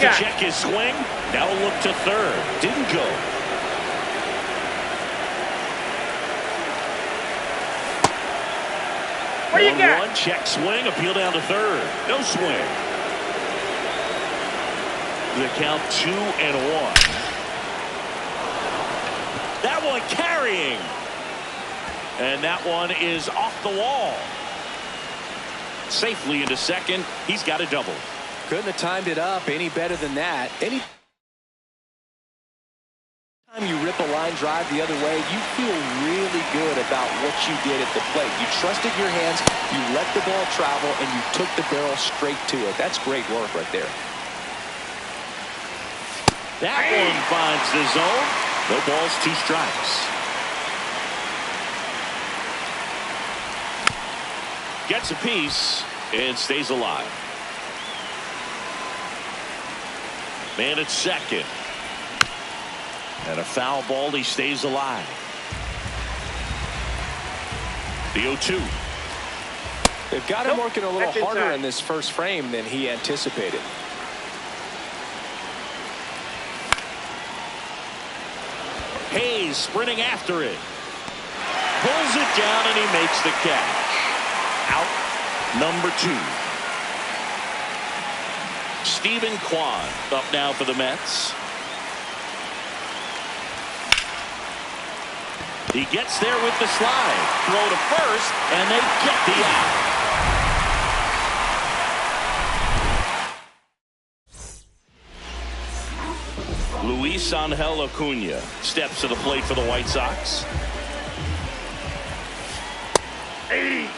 to check his swing. Now a look to third. Didn't go. What do you got? 1-1, check swing, appeal down to third. No swing. The count 2-1. That one carrying. And that one is off the wall. Safely into second. He's got a double. Couldn't have timed it up any better than that. Any time you rip a line drive the other way, you feel really good about what you did at the plate. You trusted your hands, you let the ball travel, and you took the barrel straight to it. That's great work right there. That one finds the zone. No balls, 2 strikes. Gets a piece and stays alive. Man at second. And a foul ball. He stays alive. The 0-2. They've got him working a little harder in this first frame than he anticipated. Hayes sprinting after it. Pulls it down and he makes the catch. Out number 2. Stephen Kwan up now for the Mets. He gets there with the slide. Throw to first, and they get the out. Luis Angel Acuna steps to the plate for the White Sox. Hey.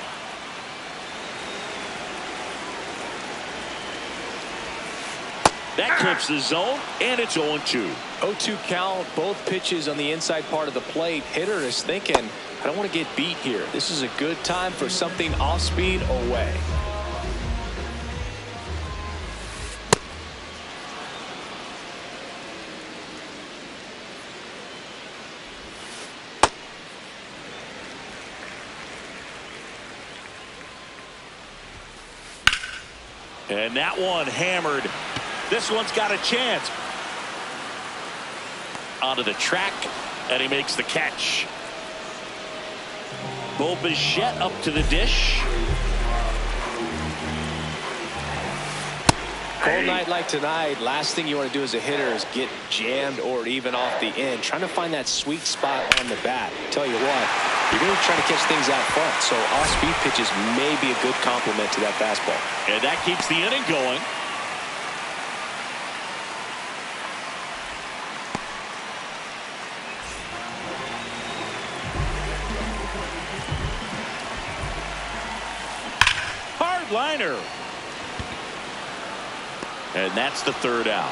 That clips the zone, and it's 0-2. 0-2 count, both pitches on the inside part of the plate. Hitter is thinking, I don't want to get beat here. This is a good time for something off speed away. And that one hammered. This one's got a chance. Onto the track, and he makes the catch. Bo Bichette up to the dish. Cold night like tonight, last thing you want to do as a hitter is get jammed or even off the end. Trying to find that sweet spot on the bat. Tell you what, you're going to try to catch things out front, so off-speed pitches may be a good complement to that fastball. And that keeps the inning going. Hard liner. And that's the third out.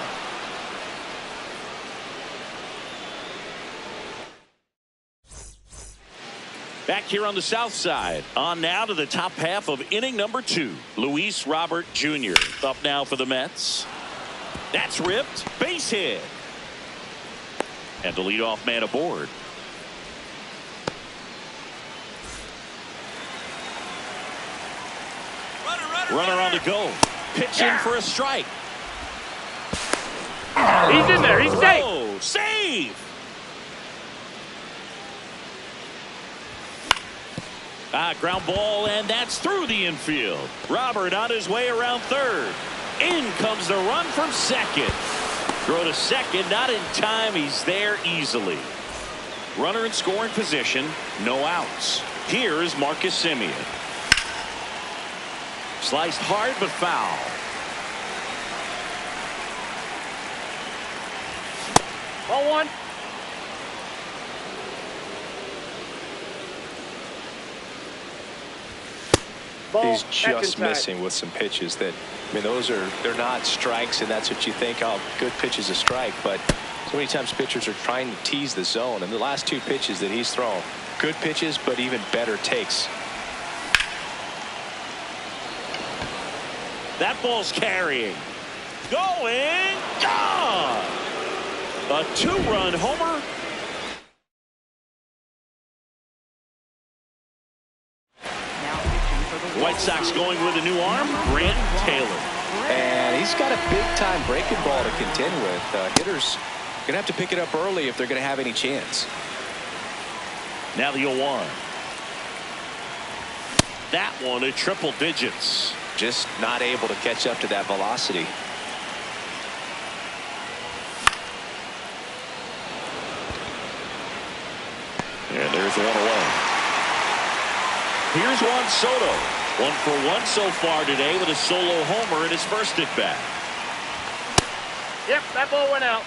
Back here on the south side. On now to the top half of inning number 2. Luis Robert Jr. up now for the Mets. That's ripped. Base hit. And the leadoff man aboard. Runner on the go. Pitching for a strike. He's in there. He's safe. Oh, save. Ground ball, and that's through the infield. Robert on his way around third. In comes the run from second. Throw to second, not in time. He's there easily. Runner in scoring position, no outs. Here is Marcus Semien. Sliced hard but foul. Ball 1. He's just missing with some pitches that, I mean, they're not strikes, and that's what you think, oh, good pitch is a strike. But so many times pitchers are trying to tease the zone, and the last 2 pitches that he's thrown, good pitches, but even better takes. That ball's carrying. Going. Gone. A 2-run homer. White Sox going with a new arm, Grant Taylor. And he's he's got a big-time breaking ball to contend with. Hitters going to have to pick it up early if they're going to have any chance. Now the 0-1. That one at triple digits. Just not able to catch up to that velocity. And there's one away. Here's Juan Soto. 1 for 1 so far today with a solo homer in his first at bat. Yep, that ball went out.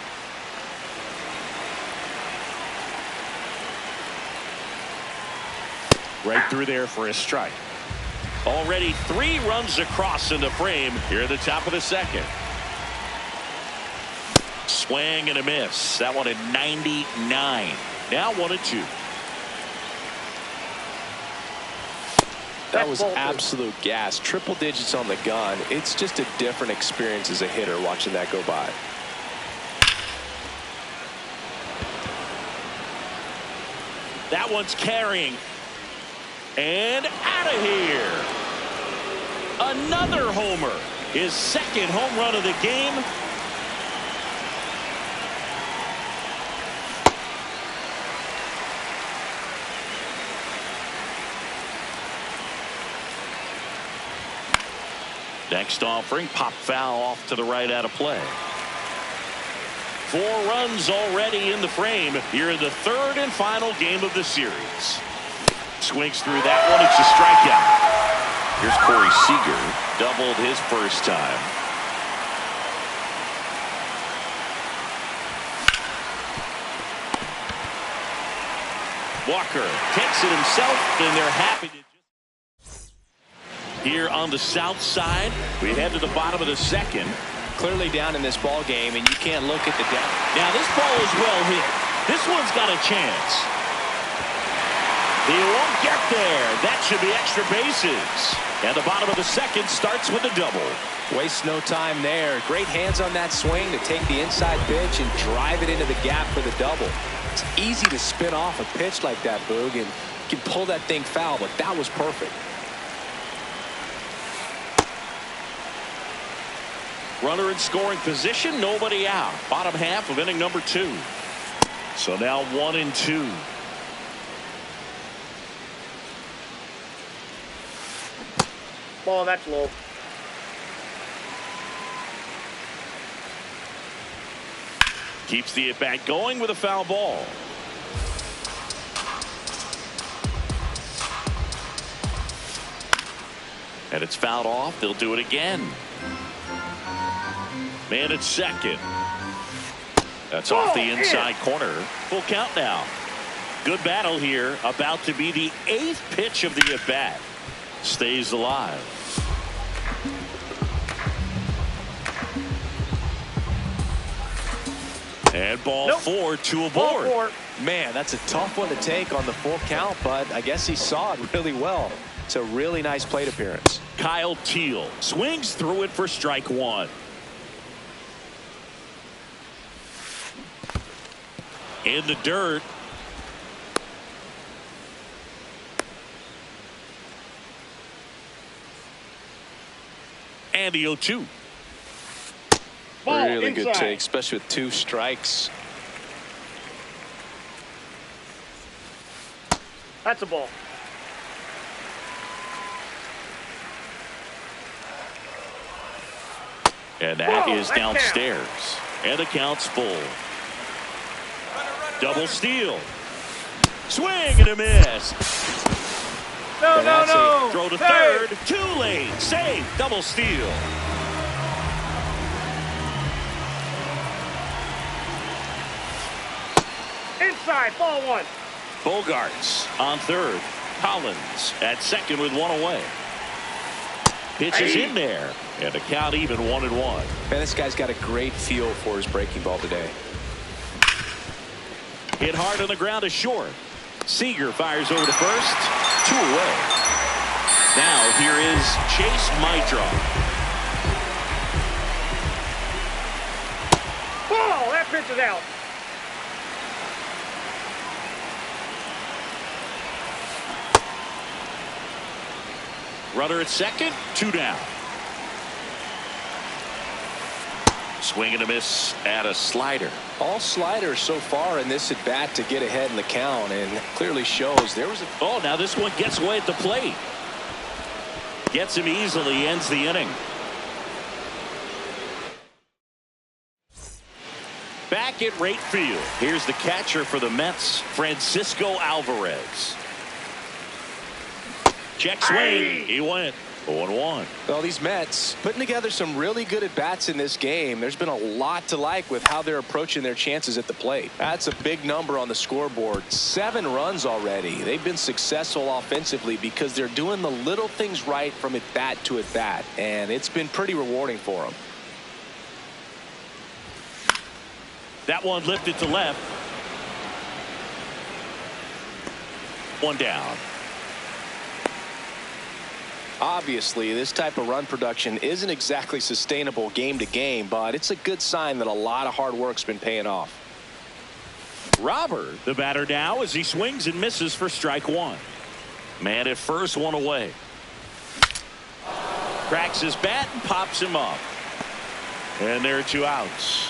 Right through there for a strike. Already 3 runs across in the frame here at the top of the second. Swing and a miss. That one at 99. Now 1-2. That was absolute gas. Triple digits on the gun. It's just a different experience as a hitter watching that go by. That one's carrying. And out of here. Another homer. His second home run of the game. Next offering, pop foul off to the right out of play. 4 runs already in the frame here in the third and final game of the series. Swings through that one. It's a strikeout. Here's Corey Seager. Doubled his first time. Walker takes it himself, and they're happy to. Here on the south side, we head to the bottom of the second. Clearly down in this ball game, and you can't look at the down. Now this ball is well hit. This one's got a chance. He won't get there. That should be extra bases. And the bottom of the second starts with a double. Waste no time there. Great hands on that swing to take the inside pitch and drive it into the gap for the double. It's easy to spin off a pitch like that, Boog, and you can pull that thing foul, but that was perfect. Runner in scoring position, nobody out. Bottom half of inning number 2. So now 1-2. Ball, that's low. Keeps the at-bat going with a foul ball. And it's fouled off. They'll do it again. Man at second. That's off the inside corner. Full count now. Good battle here. About to be the 8th pitch of the at-bat. Stays alive. And ball 4, 2 aboard. Ball 4. Man, that's a tough one to take on the full count, but I guess he saw it really well. It's a really nice plate appearance. Kyle Teel swings through it for strike 1. In the dirt. And the 0-2. Ball really inside. good take, especially with 2 strikes. That's a ball. And that Whoa, is that downstairs. And the count's full. Double steal. Swing and a miss. No, no, no. Throw to Hey. third. Too late. Save. Double steal. Inside, ball 1. Bogarts on third. Collins at second with 1 away. Pitch is in there. And the count even 1-1. Man, this guy's got a great feel for his breaking ball today. Hit hard on the ground to short. Seager fires over to first. 2 away. Now here is Chase Mitra. Ball, that pitch is out. Runner at second. 2 down. Swing and a miss at a slider. All sliders so far in this at bat to get ahead in the count, and clearly shows there was a. Oh, now this one gets away at the plate. Gets him easily, ends the inning. Back at right field, here's the catcher for the Mets, Francisco Alvarez. Check swing. He went 0-1. Well, these Mets putting together some really good at-bats in this game. There's been a lot to like with how they're approaching their chances at the plate. That's a big number on the scoreboard. 7 runs already. They've been successful offensively because they're doing the little things right from at-bat to at-bat, and it's been pretty rewarding for them. That one lifted to left. One down. Obviously, this type of run production isn't exactly sustainable game to game, but it's a good sign that a lot of hard work's been paying off. Robert, the batter now, as he swings and misses for strike one. Man at first, one away. Cracks his bat and pops him up. And there are 2 outs.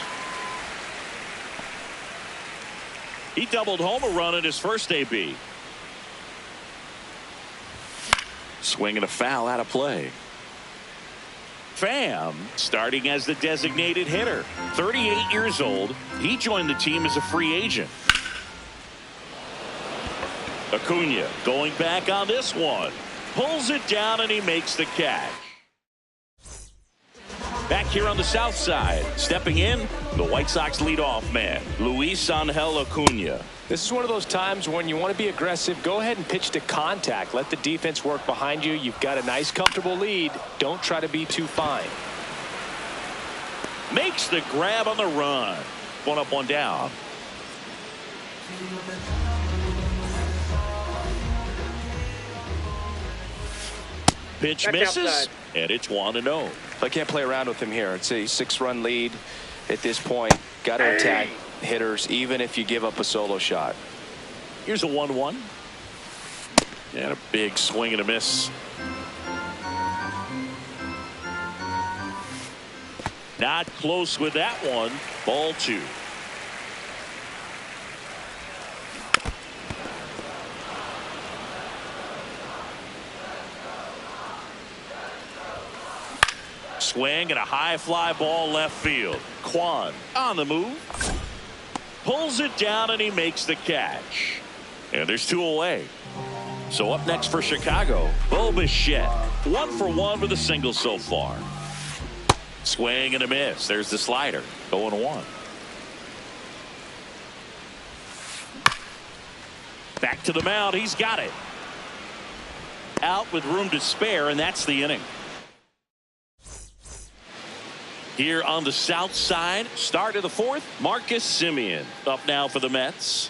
He doubled home a run in his first AB. Swing and a foul out of play. Pham starting as the designated hitter. 38 years old. He joined the team as a free agent. Acuna going back on this one. Pulls it down and he makes the catch. Back here on the south side, stepping in, the White Sox leadoff man, Luis Angel Acuna. This is one of those times when you want to be aggressive. Go ahead and pitch to contact. Let the defense work behind you. You've got a nice, comfortable lead. Don't try to be too fine. Makes the grab on the run. 1 up, 1 down. Pitch That's misses, outside. and it's 1-0. I can't play around with him here. It's a 6-run lead at this point. Got to attack hitters, even if you give up a solo shot. Here's a 1-1. And a big swing and a miss. Not close with that one. Ball 2. Swing and a high fly ball left field. Kwan on the move. Pulls it down and he makes the catch. And there's 2 away. So up next for Chicago, Bo Bichette. 1 for 1 with a single so far. Swing and a miss. There's the slider. 0-1. Back to the mound. He's got it. Out with room to spare, and that's the inning. Here on the south side, start of the 4th, Marcus Semien up now for the Mets.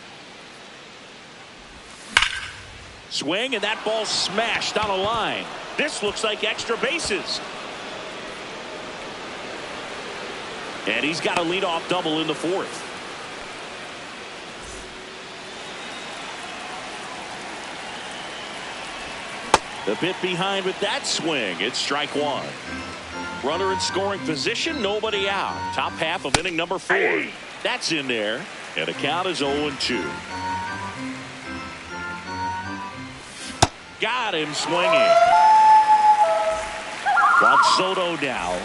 Swing, and that ball smashed on a line. This looks like extra bases. And he's got a leadoff double in the 4th. A bit behind with that swing. It's strike 1. Runner in scoring position, nobody out. Top half of inning number 4. That's in there. And the count is 0-2. Got him swinging. Juan Soto now.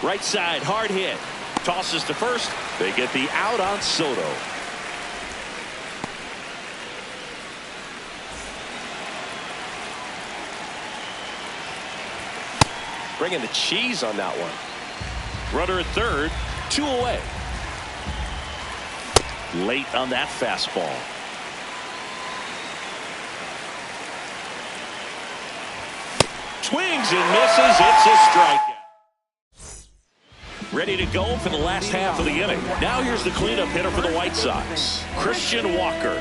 Right side, hard hit. Tosses to first. They get the out on Soto. Bringing the cheese on that one. Runner at third, 2 away. Late on that fastball. Swings and misses. It's a strikeout. Ready to go for the last half of the inning. Now here's the cleanup hitter for the White Sox, Christian Walker.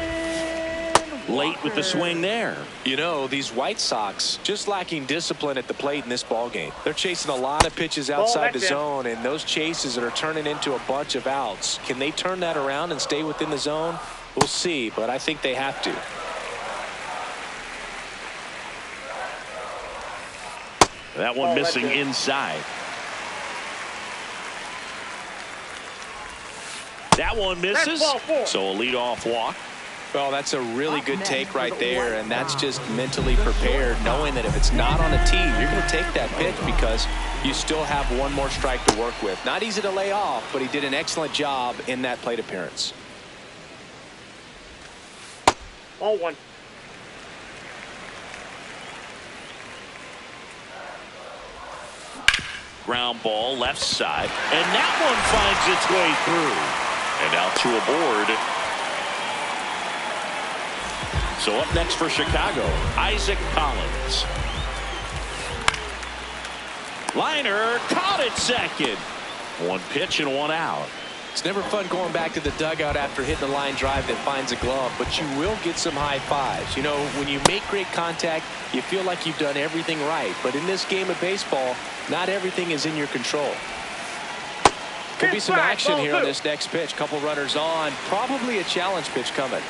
Late with the swing there. You know, these White Sox just lacking discipline at the plate in this ball game. They're chasing a lot of pitches outside the zone, and those chases that are turning into a bunch of outs. Can they turn that around and stay within the zone? We'll see, but I think they have to. That one missing inside. That one misses. So a leadoff walk. Well, that's a really good take right there, and that's just mentally prepared, knowing that if it's not on a tee, you're going to take that pitch because you still have one more strike to work with. Not easy to lay off, but he did an excellent job in that plate appearance. Ball one. Ground ball left side, and that one finds its way through. And out to a board. So up next for Chicago, Isaac Collins. Liner caught at second. One pitch and one out. It's never fun going back to the dugout after hitting a line drive that finds a glove, but you will get some high fives. You know, when you make great contact, you feel like you've done everything right. But in this game of baseball, not everything is in your control. Could be some action here on this next pitch. Couple runners on. Probably a challenge pitch coming.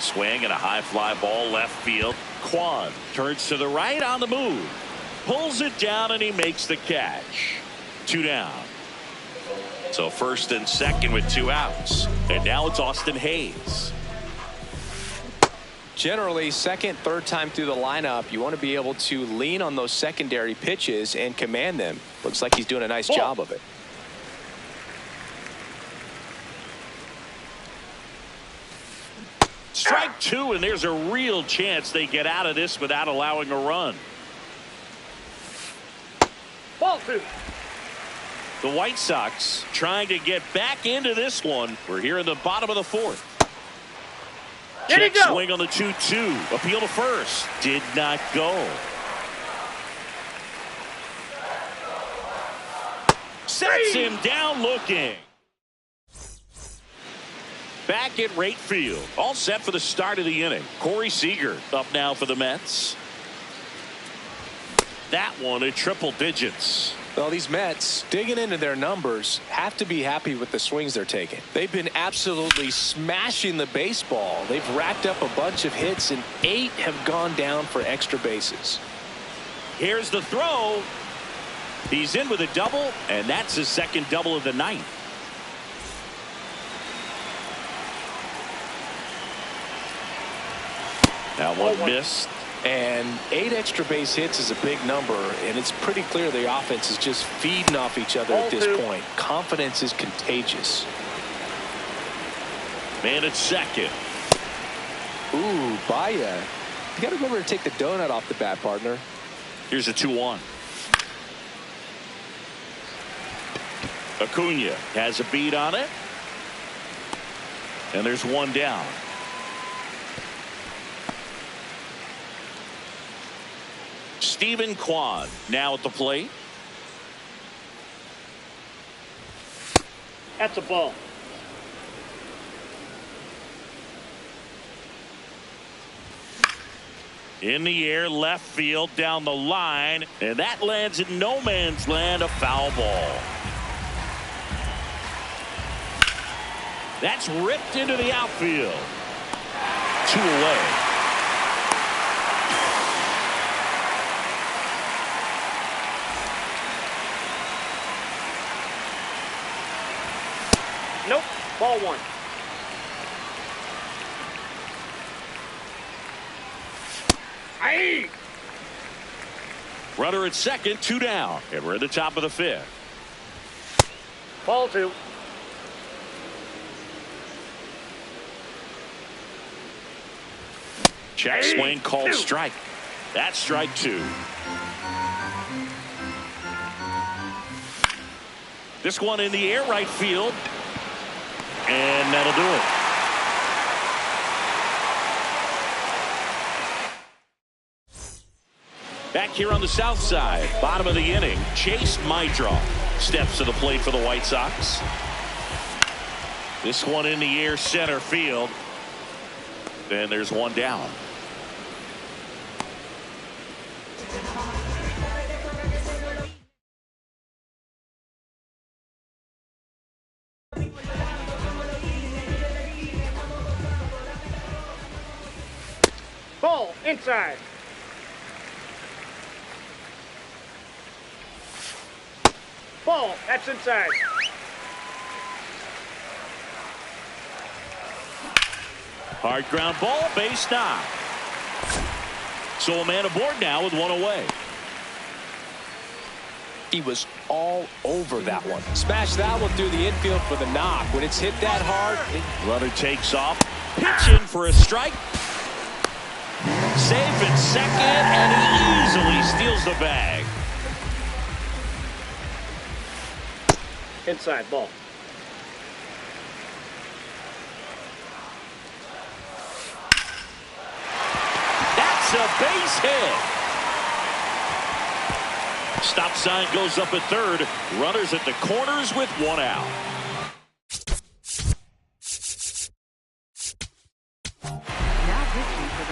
Swing and a high fly ball left field. Kwan turns to the right on the move. Pulls it down and he makes the catch. 2 down. So first and second with 2 outs. And now it's Austin Hayes. Generally, second, third time through the lineup, you want to be able to lean on those secondary pitches and command them. Looks like he's doing a nice job of it. Strike 2, and there's a real chance they get out of this without allowing a run. Ball 2. The White Sox trying to get back into this one. We're here in the bottom of the 4th. Check swing on the 2-2. Appeal to first. Did not go. Sets him down looking. Back at right field. All set for the start of the inning. Corey Seager up now for the Mets. That one at triple digits. Well, these Mets, digging into their numbers, have to be happy with the swings they're taking. They've been absolutely smashing the baseball. They've racked up a bunch of hits, and 8 have gone down for extra bases. Here's the throw. He's in with a double, and that's his second double of the night. That one missed. And 8 extra base hits is a big number, and it's pretty clear the offense is just feeding off each other at this point. Confidence is contagious. Man at second. Ooh, Baez. You got to remember to take the donut off the bat, partner. Here's a 2-1. Acuna has a beat on it. And there's one down. Stephen Kwan now at the plate. That's a ball. In the air, left field, down the line, and that lands in no man's land, a foul ball. That's ripped into the outfield. 2 away. Nope. Ball 1. Aye. Runner at second, 2 down, and we're at the top of the 5th. Ball 2. Check swing called strike. That's strike 2. This one in the air, right field. And that'll do it. Back here on the south side, bottom of the inning, Chase Meidroff steps to the plate for the White Sox. This one in the air, center field. And there's one down. Ball inside. Ball. That's inside. Hard ground ball, base knock. So a man aboard now with one away. He was all over that one. Smashed that one through the infield for the knock. When it's hit that hard, Runner takes off. Pitch in for a strike. Safe at second, and he easily steals the bag. Inside. Ball. That's a base hit. Stop sign goes up at third. Runners at the corners with one out.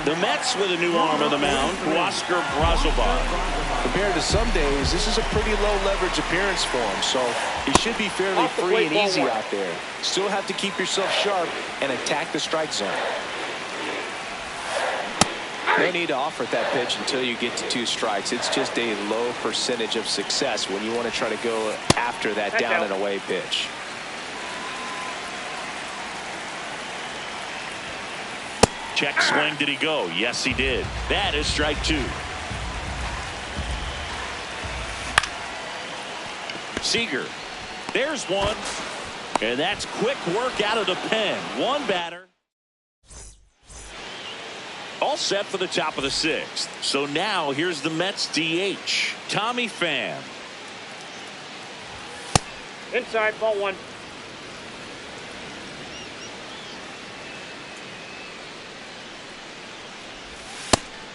The Mets with a new arm on the mound, Oscar Brazoban. compared to some days, this is a pretty low leverage appearance for him, so he should be fairly Off the free plate, and ball easy one. out there. Still have to keep yourself sharp and attack the strike zone. No need to offer that pitch until you get to 2 strikes. It's just a low percentage of success when you want to try to go after that That's down out. and away pitch. Check swing, did he go? Yes, he did. That is strike 2. Seager. There's one. And that's quick work out of the pen. One batter. All set for the top of the 6th. So now here's the Mets DH, Tommy Pham. Inside. Ball 1.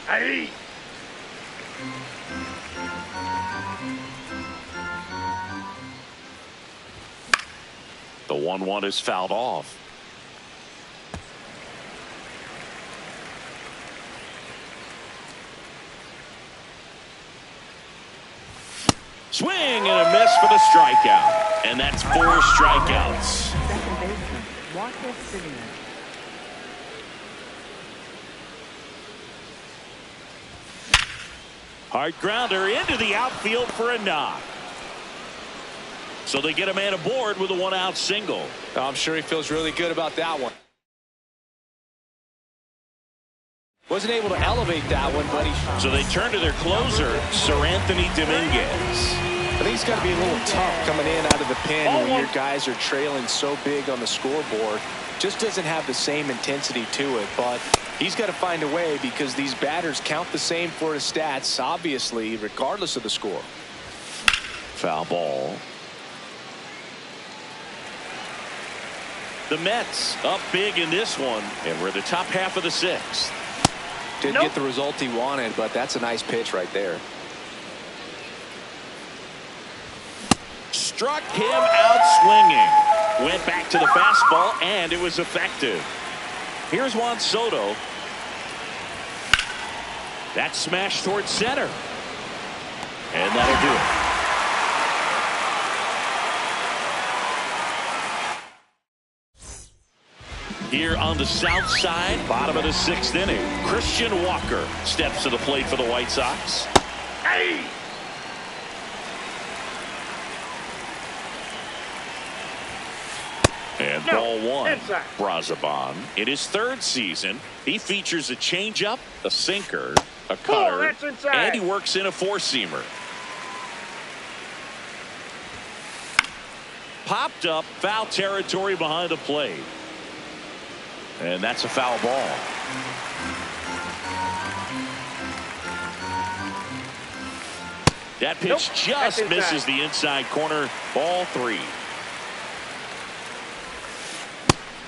Aye. The 1-1 is fouled off. Swing and a miss for the strikeout. And that's 4 strikeouts. Second baseman, Walker Simeon. Hard grounder into the outfield for a knock. So they get a man aboard with a 1-out single. I'm sure he feels really good about that one. Wasn't able to elevate that one, but he... So they turn to their closer, Sir Anthony Dominguez. I think it's got to be a little tough coming in out of the pen Ball when one. your guys are trailing so big on the scoreboard. Just doesn't have the same intensity to it, but he's got to find a way because these batters count the same for his stats, obviously, regardless of the score. Foul ball. The Mets up big in this one, and we're the top half of the 6th. Didn't Nope. get the result he wanted, but that's a nice pitch right there. Struck him out swinging. Went back to the fastball, and it was effective. Here's Juan Soto. That smash towards center. And that'll do it. Here on the south side, bottom of the 6th inning, Christian Walker steps to the plate for the White Sox. Aye. And No, ball 1. inside. Brazoban. In his 3rd season, he features a changeup, a sinker, a Ball, cutter, that's inside. and he works in a 4-seamer. Popped up, foul territory behind the plate. And that's a foul ball. That pitch Nope, just that's inside. misses the inside corner. Ball 3.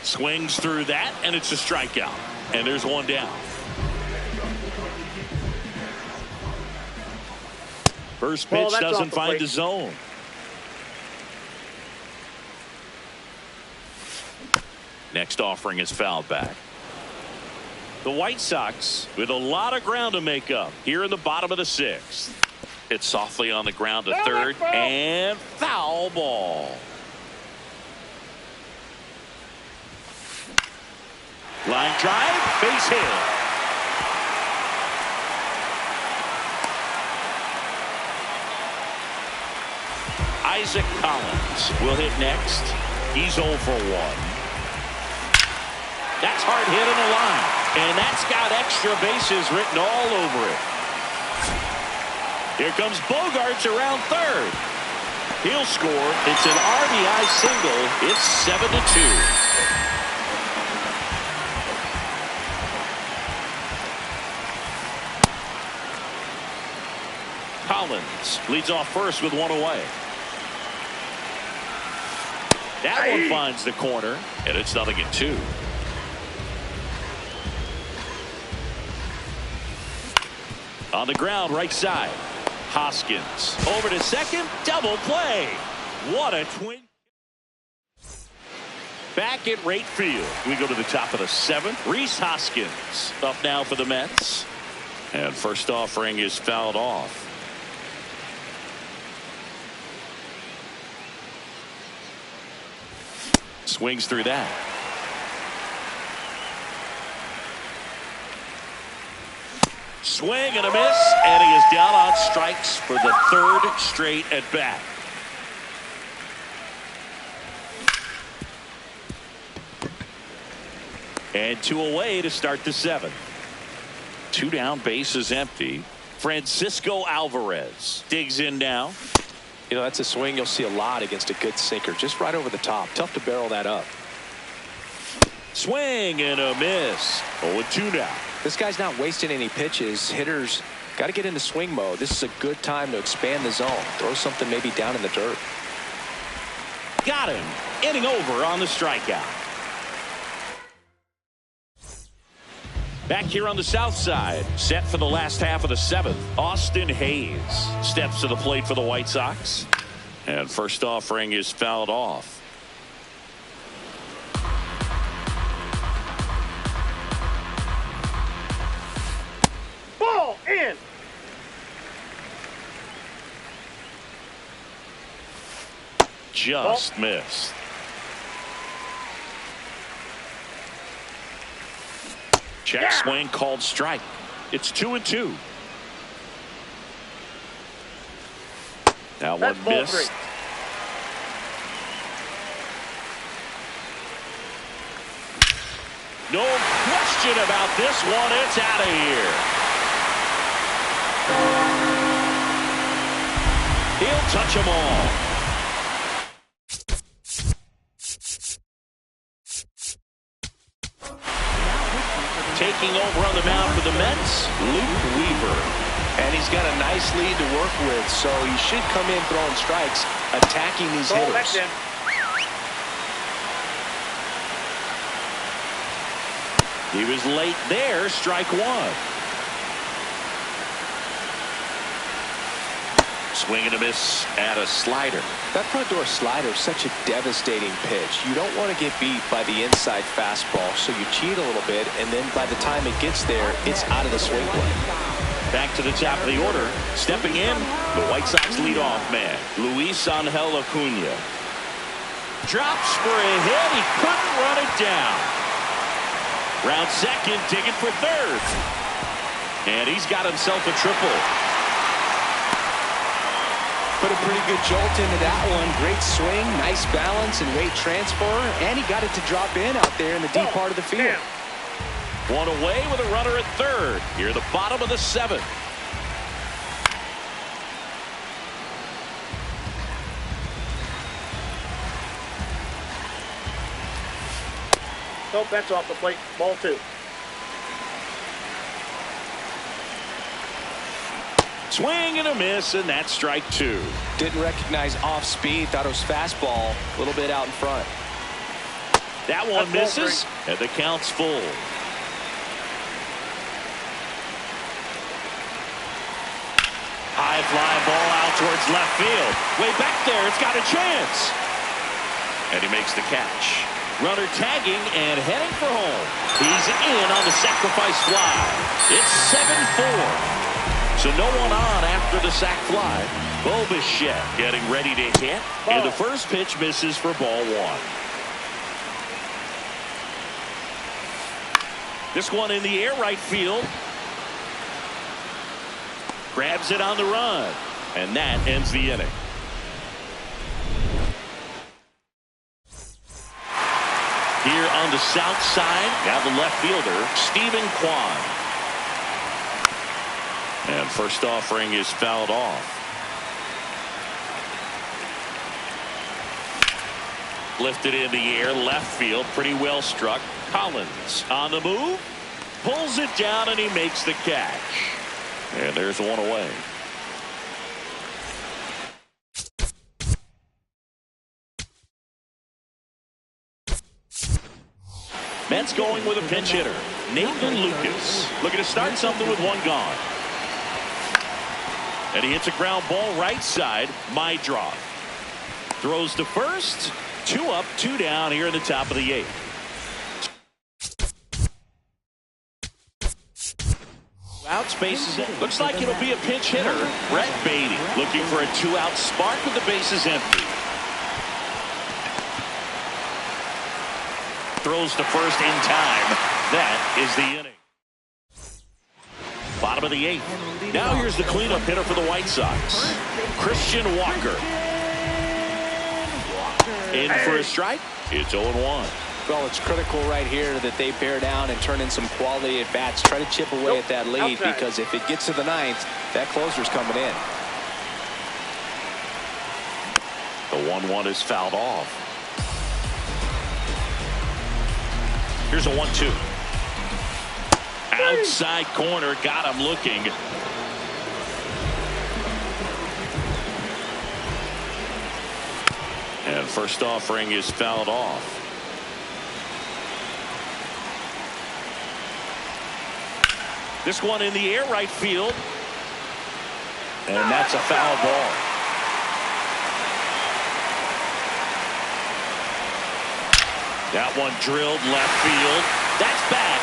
Swings through that, and it's a strikeout. And there's one down. First Ball, pitch that's doesn't off the find plate. the zone. Next offering is fouled back. The White Sox with a lot of ground to make up here in the bottom of the 6th. Hit softly on the ground to No, third, that's foul. and foul ball. Line drive, base hit. Isaac Collins will hit next. He's 0 for 1. That's hard hit on the line. And that's got extra bases written all over it. Here comes Bogaerts around third. He'll score. It's an RBI single. It's 7-2. Collins leads off first with 1 away. That one finds the corner, and it's 0-2. On the ground, right side. Hoskins over to second. Double play. What a twin. Back at right field. We go to the top of the 7th. Rhys Hoskins up now for the Mets. And first offering is fouled off. Swings through that. Swing and a miss, and he is down on strikes for the 3rd straight at bat. And 2 away to start the 7th. 2 down, bases empty. Francisco Alvarez digs in now. You know, that's a swing you'll see a lot against a good sinker. Just right over the top. Tough to barrel that up. Swing and a miss. 0-2 now. This guy's not wasting any pitches. Hitters got to get into swing mode. This is a good time to expand the zone. Throw something maybe down in the dirt. Got him. Inning over on the strikeout. Back here on the south side, set for the last half of the 7th. Austin Hayes steps to the plate for the White Sox. And first offering is fouled off. Ball in. Just missed. Check swing called strike. It's 2-2. Now That's one ball miss. 3. No question about this one. It's out of here. He'll touch them all. Taking over on the mound for the Mets, Luke Weaver. And he's got a nice lead to work with, so he should come in throwing strikes, attacking these Ball hitters. in. He was late there, strike 1. Swing and a miss at a slider. That front door slider is such a devastating pitch. You don't want to get beat by the inside fastball, so you cheat a little bit, and then by the time it gets there, it's out of the swing plane. Back to the top of the order. Stepping in, the White Sox leadoff man, Luis Angel Acuna. Drops for a hit. He couldn't run it down. Round second, digging for third. And he's got himself a triple. Put a pretty good jolt into that one. Great swing, nice balance and weight transfer, and he got it to drop in out there in the deep part of the field. One away with a runner at third. Here at the bottom of the 7th. Nope, that's off the plate. Ball 2. Swing and a miss, and that's strike 2. Didn't recognize off speed, thought it was fastball, a little bit out in front. That one misses, and the count's full. High fly ball out towards left field. Way back there, it's got a chance. And he makes the catch. Runner tagging and heading for home. He's in on the sacrifice fly. It's 7-4. So no one on after the sac fly. Bo Bichette getting ready to hit. And the first pitch misses for ball 1. This one in the air right field. Grabs it on the run. And that ends the inning. Here on the south side, now the left fielder, Stephen Kwan. And first offering is fouled off. Lifted in the air, left field, pretty well struck. Collins on the move, pulls it down, and he makes the catch. And there's one away. Mets going with a pinch hitter, Nathan Lucas, looking to start something with one gone. And he hits a ground ball right side. Meidroth throws to first. 2 up, 2 down here in the top of the 8th. Out spaces. Looks like it'll be a pinch hitter. Brett Baty looking for a 2-out spark with the bases empty. Throws to first in time. That is the inning. Bottom of the 8th. Now here's the cleanup hitter for the White Sox, Christian Walker. In for a strike. It's 0-1. Well, it's critical right here that they bear down and turn in some quality at bats. Try to chip away at that lead, because if it gets to the 9th, that closer's coming in. The 1-1 is fouled off. Here's a 1-2. Outside corner, got him looking. And first offering is fouled off. This one in the air, right field. And that's a foul ball. That one drilled left field. That's back.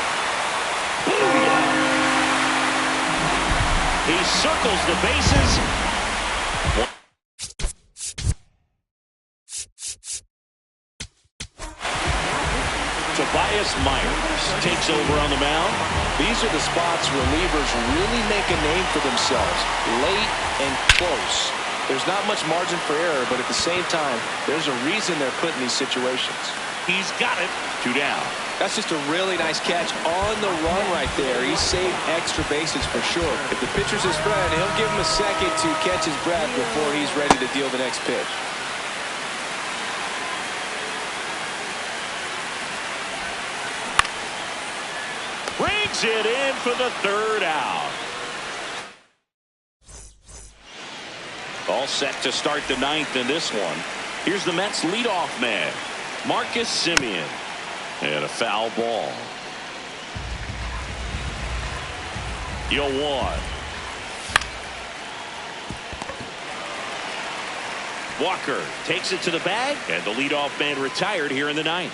He circles the bases. Tobias Myers takes over on the mound. These are the spots relievers really make a name for themselves. Late and close. There's not much margin for error, but at the same time, there's a reason they're put in these situations. He's got it. 2 down. That's just a really nice catch on the run right there. He saved extra bases for sure. If the pitcher's his friend, he'll give him a second to catch his breath before he's ready to deal the next pitch. Brings it in for the 3rd out. All set to start the 9th in this one. Here's the Mets leadoff man, Marcus Semien. And a foul ball. 0-1. Walker takes it to the bag, and the leadoff man retired here in the 9th.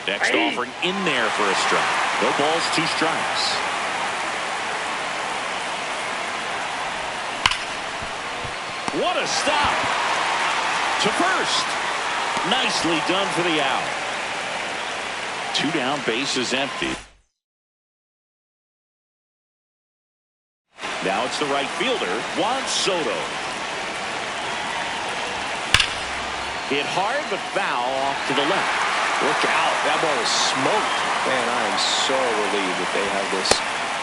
Next offering in there for a strike. No balls, 2 strikes. What a stop. To first. Nicely done for the out. 2 down, bases empty. Now it's the right fielder, Juan Soto. Hit hard but foul off to the left. Look out. That ball is smoked. Man, I am so relieved that they have this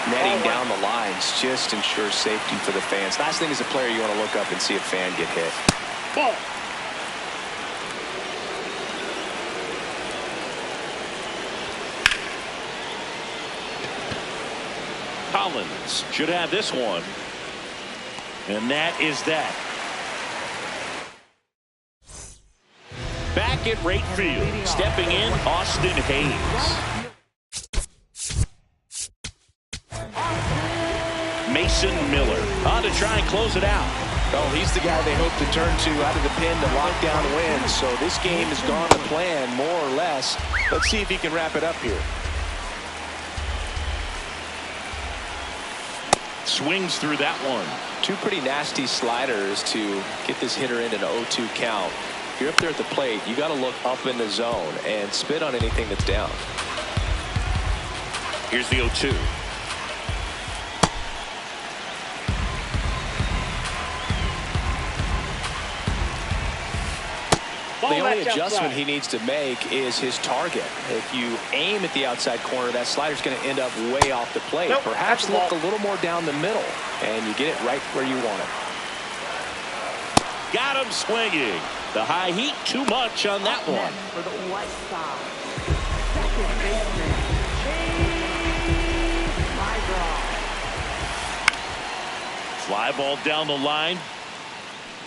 netting down the lines. Just ensures safety for the fans. Last thing as a player, you want to look up and see a fan get hit. Ball. Collins should have this one. And that is that. Back at right field, stepping in, Austin Hayes. Mason Miller on to try and close it out. Well, he's the guy they hope to turn to out of the pen to lock down wins. So this game has gone to plan, more or less. Let's see if he can wrap it up here. Swings through that one. 2 pretty nasty sliders to get this hitter in an 0-2 count. If you're up there at the plate, you got to look up in the zone and spit on anything that's down. Here's the 0-2. Ball The only match adjustment outside. he needs to make is his target. If you aim at the outside corner, that slider's going to end up way off the plate. Nope, Perhaps that's the look ball. a little more down the middle, and you get it right where you want it. Got him swinging. The high heat too much on that one. Next for the White Sox, second baseman, Chase Mygroth. Fly ball down the line.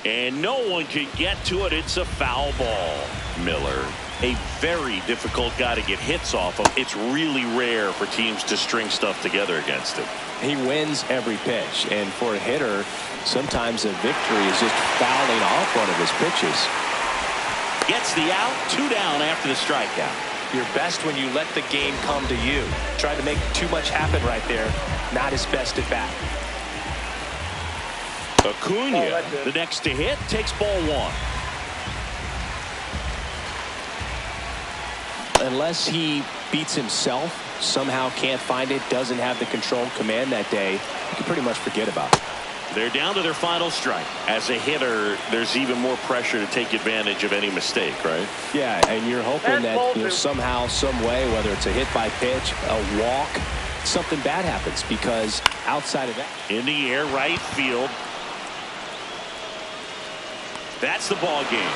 And no one can get to it. It's a foul ball. Miller, a very difficult guy to get hits off of. It's really rare for teams to string stuff together against him. He wins every pitch, and for a hitter, sometimes a victory is just fouling off one of his pitches. Gets the out, 2 down after the strikeout. You're best when you let the game come to you. Trying to make too much happen right there. Not his best at bat. Acuna, the next to hit, takes ball 1. Unless he beats himself, somehow can't find it, doesn't have the control command that day, you can pretty much forget about it. They're down to their final strike. As a hitter, there's even more pressure to take advantage of any mistake, right? Yeah, and you're hoping that somehow, some way, whether it's a hit by pitch, a walk, something bad happens, because outside of that. In the air, right field. That's the ball game.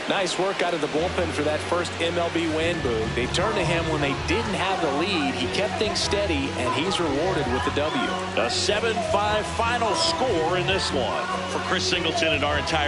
Nice work out of the bullpen for that first MLB win, Boog. They turned to him when they didn't have the lead. He kept things steady, and he's rewarded with the W. A 7-5 final score in this one. For Chris Singleton and our entire